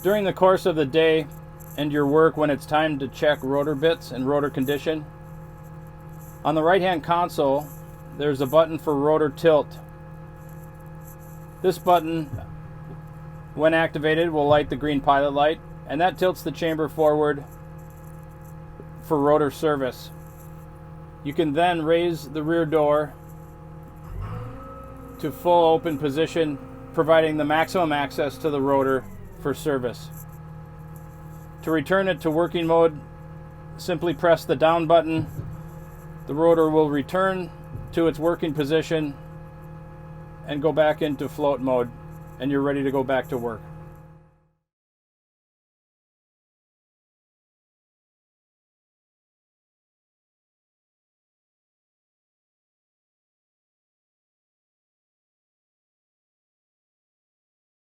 During the course of the day and your work, when it's time to check rotor bits and rotor condition, on the right hand console there's a button for rotor tilt. This button, when activated, will light the green pilot light, and that tilts the chamber forward for rotor service. You can then raise the rear door to full open position, providing the maximum access to the rotor for service. To return it to working mode, simply press the down button. The rotor will return to its working position and go back into float mode, and you're ready to go back to work.